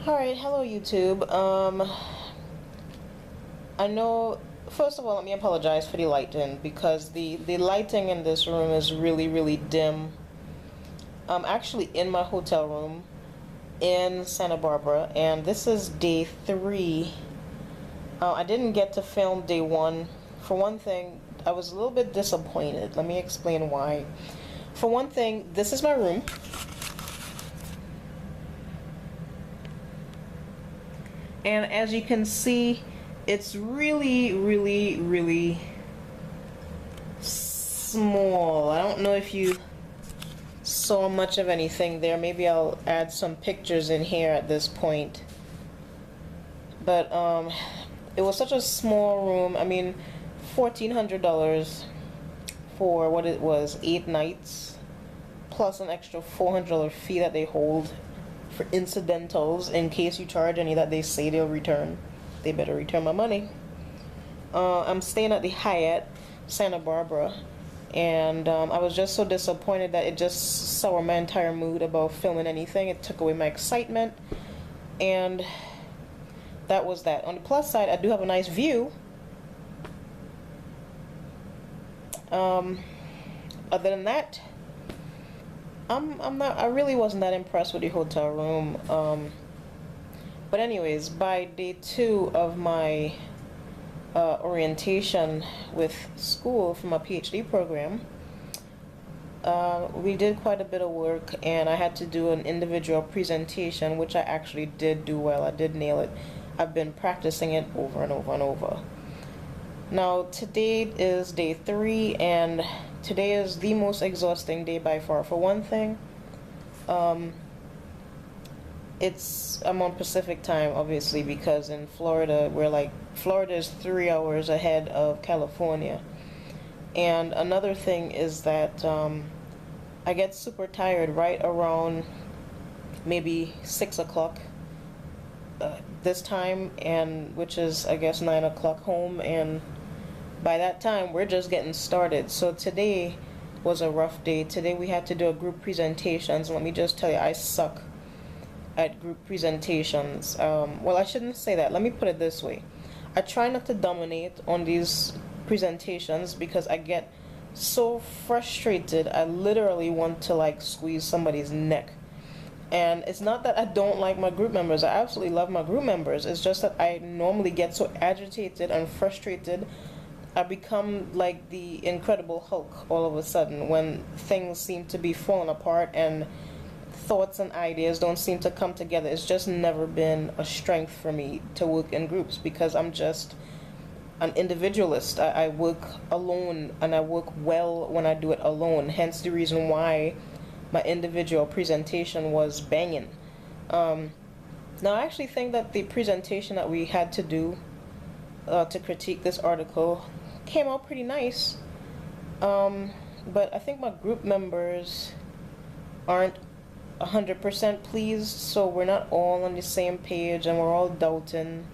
Alright, hello YouTube. I know, first of all, let me apologize for the lighting because the lighting in this room is really dim. I'm actually in my hotel room in Santa Barbara, and this is day 3. I didn't get to film day 1. For one thing, I was a little bit disappointed. Let me explain why. For one thing, this is my room. And as you can see, it's really small. I don't know if you saw much of anything there. Maybe I'll add some pictures in here at this point. But it was such a small room. I mean, $1,400 for what it was, 8 nights, plus an extra $400 fee that they hold for incidentals in case you charge any that they say they'll return. They better return my money. I'm staying at the Hyatt Santa Barbara, and I was just so disappointed that it just soured my entire mood about filming anything. It took away my excitement, and that was that. On the plus side, I do have a nice view. Other than that, I really wasn't that impressed with the hotel room. But anyways, by day 2 of my orientation with school for my PhD program, we did quite a bit of work, and I had to do an individual presentation, which I actually did do well. I did nail it. I've been practicing it over and over. Now, today is day 3, and today is the most exhausting day by far. For one thing, I'm on Pacific time, obviously, because in Florida, Florida is 3 hours ahead of California. And another thing is that I get super tired right around maybe 6 o'clock this time, and which is, I guess, 9 o'clock home, and by that time we're just getting started. So today was a rough day. Today we had to do a group presentations. Let me just tell you, I suck at group presentations. Well, I shouldn't say that. Let me put it this way. I try not to dominate on these presentations because I get so frustrated. I literally want to like squeeze somebody's neck. And it's not that I don't like my group members. I absolutely love my group members. It's just that I normally get so agitated and frustrated. I become like the Incredible Hulk all of a sudden when things seem to be falling apart and thoughts and ideas don't seem to come together. It's just never been a strength for me to work in groups because I'm just an individualist. I work alone, and I work well when I do it alone. Hence the reason why my individual presentation was banging. Now I actually think that the presentation that we had to do to critique this article came out pretty nice. But I think my group members aren't 100% pleased, so we're not all on the same page, and we're all doubting,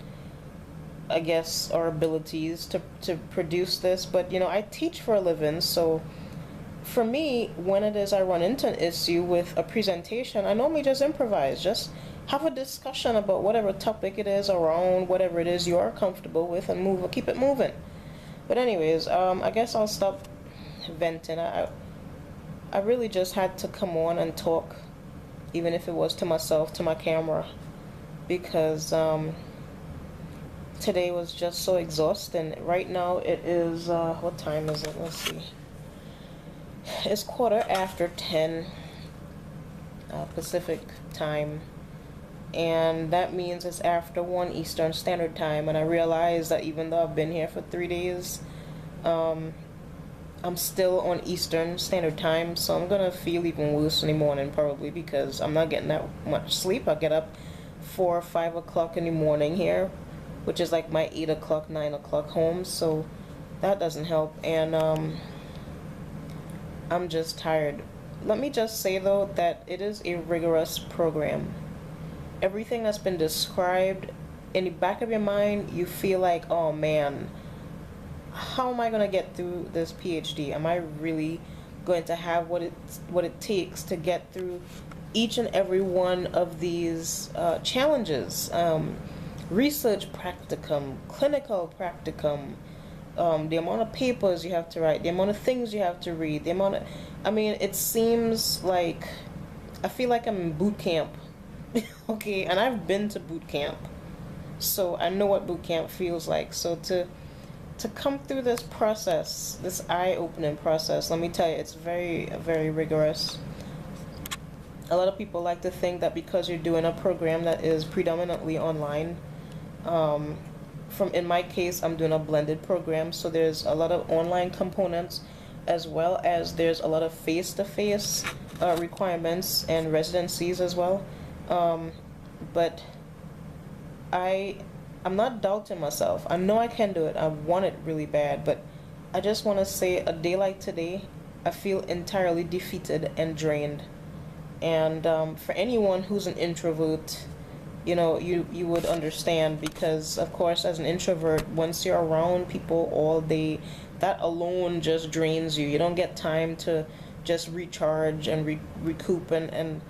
I guess, our abilities to produce this. But you know, I teach for a living, so for me, when it is I run into an issue with a presentation, I normally just improvise, just have a discussion about whatever topic it is around whatever it is you are comfortable with, and keep it moving. But anyways, I guess I'll stop venting. I really just had to come on and talk, even if it was to myself, to my camera, because today was just so exhausting. Right now it is, what time is it? Let's see. It's 10:15 Pacific time, and that means it's after 1 Eastern Standard Time. And I realize that even though I've been here for 3 days, I'm still on Eastern Standard Time, so I'm gonna feel even worse in the morning probably because I'm not getting that much sleep. I get up 4 or 5 o'clock in the morning here, which is like my 8 o'clock, 9 o'clock home, so that doesn't help. And I'm just tired. Let me just say though that it is a rigorous program. Everything that's been described, in the back of your mind you feel like, oh man, how am I going to get through this PhD? Am I really going to have what it takes to get through each and every one of these challenges, research practicum, clinical practicum, the amount of papers you have to write, the amount of things you have to read, the amount of, I mean, it seems like I feel like I'm in boot camp. Okay, and I've been to boot camp, so I know what boot camp feels like. So to come through this process, this eye-opening process, let me tell you, it's very, very rigorous. A lot of people like to think that because you're doing a program that is predominantly online, in my case, I'm doing a blended program, so there's a lot of online components as well as there's a lot of face-to-face requirements and residencies as well. But I'm not doubting myself. I know I can do it. I want it really bad, but I just want to say a day like today, I feel entirely defeated and drained. And for anyone who's an introvert, you would understand, because of course as an introvert, once you're around people all day, that alone just drains you. You don't get time to just recharge and recoup and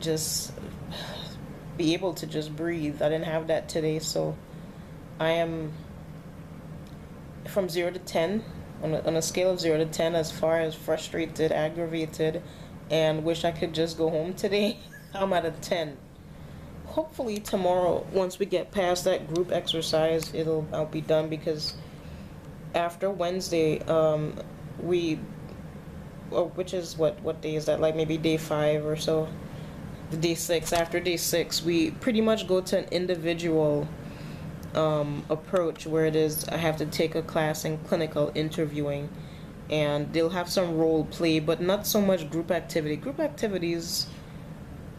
just be able to just breathe. I didn't have that today, so I am from 0 to 10 on a scale of 0 to 10 as far as frustrated, aggravated, and wish I could just go home today. I'm at a 10. Hopefully tomorrow, once we get past that group exercise, I'll be done, because after Wednesday, which is what day is that? Like maybe day 5 or so. Day 6. After day 6, we pretty much go to an individual approach, where it is I have to take a class in clinical interviewing, and they'll have some role play, but not so much group activity. Group activities,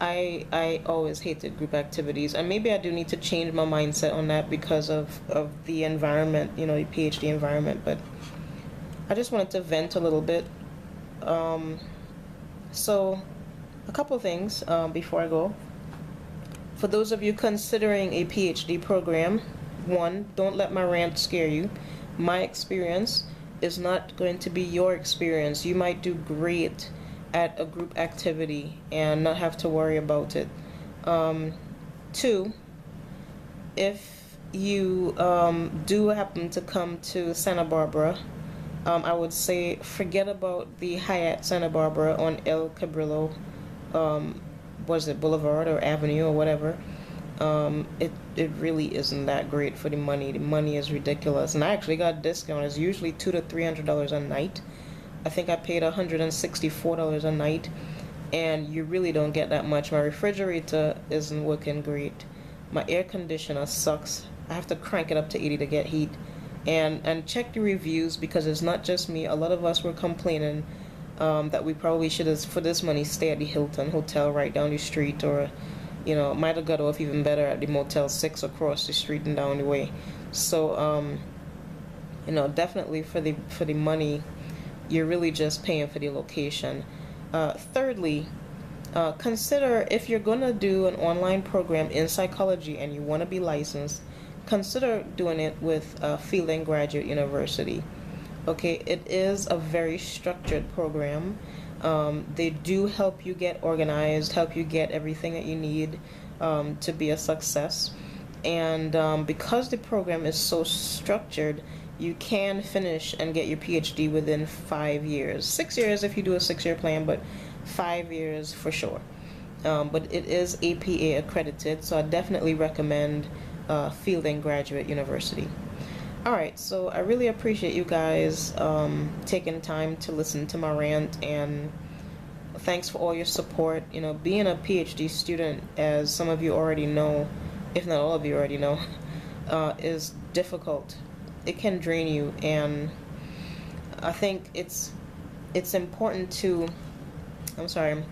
I always hated group activities, and maybe I do need to change my mindset on that because of the environment, the PhD environment. But I just wanted to vent a little bit. So a couple things before I go. For those of you considering a PhD program, one, don't let my rant scare you. My experience is not going to be your experience. You might do great at a group activity and not have to worry about it. Two, if you do happen to come to Santa Barbara, I would say forget about the Hyatt Santa Barbara on El Cabrillo, was it Boulevard or Avenue or whatever. It really isn't that great for the money. The money is ridiculous, and I actually got a discount. It's usually $200 to $300 a night. I think I paid $164 a night, and you really don't get that much. My refrigerator isn't working great. My air conditioner sucks. I have to crank it up to 80 to get heat. And check the reviews, because it's not just me. A lot of us were complaining that we probably should have, for this money, stay at the Hilton Hotel right down the street, or might have got off even better at the Motel 6 across the street and down the way. So definitely for the money, you're really just paying for the location. Thirdly, consider, if you're going to do an online program in psychology and you want to be licensed, consider doing it with Fielding Graduate University. Okay, it is a very structured program. They do help you get organized, help you get everything that you need to be a success. And because the program is so structured, you can finish and get your PhD within 5 years. 6 years if you do a 6-year plan, but 5 years for sure. But it is APA accredited, so I definitely recommend Fielding Graduate University. Alright, so I really appreciate you guys taking time to listen to my rant, and thanks for all your support. Being a PhD student, as some of you already know, if not all of you already know, is difficult. It can drain you, and I think it's important to, I'm sorry, I'm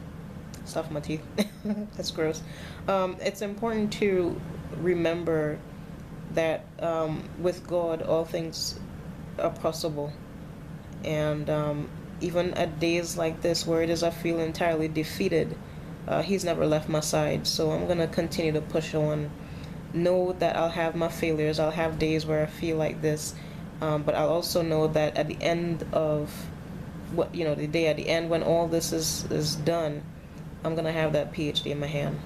stuffing my teeth. That's gross. It's important to remember that with God all things are possible, and even at days like this where it is I feel entirely defeated, He's never left my side. So I'm gonna continue to push on. Know that I'll have my failures, I'll have days where I feel like this, but I'll also know that at the end of the day at the end, when all this is done, I'm gonna have that PhD in my hand.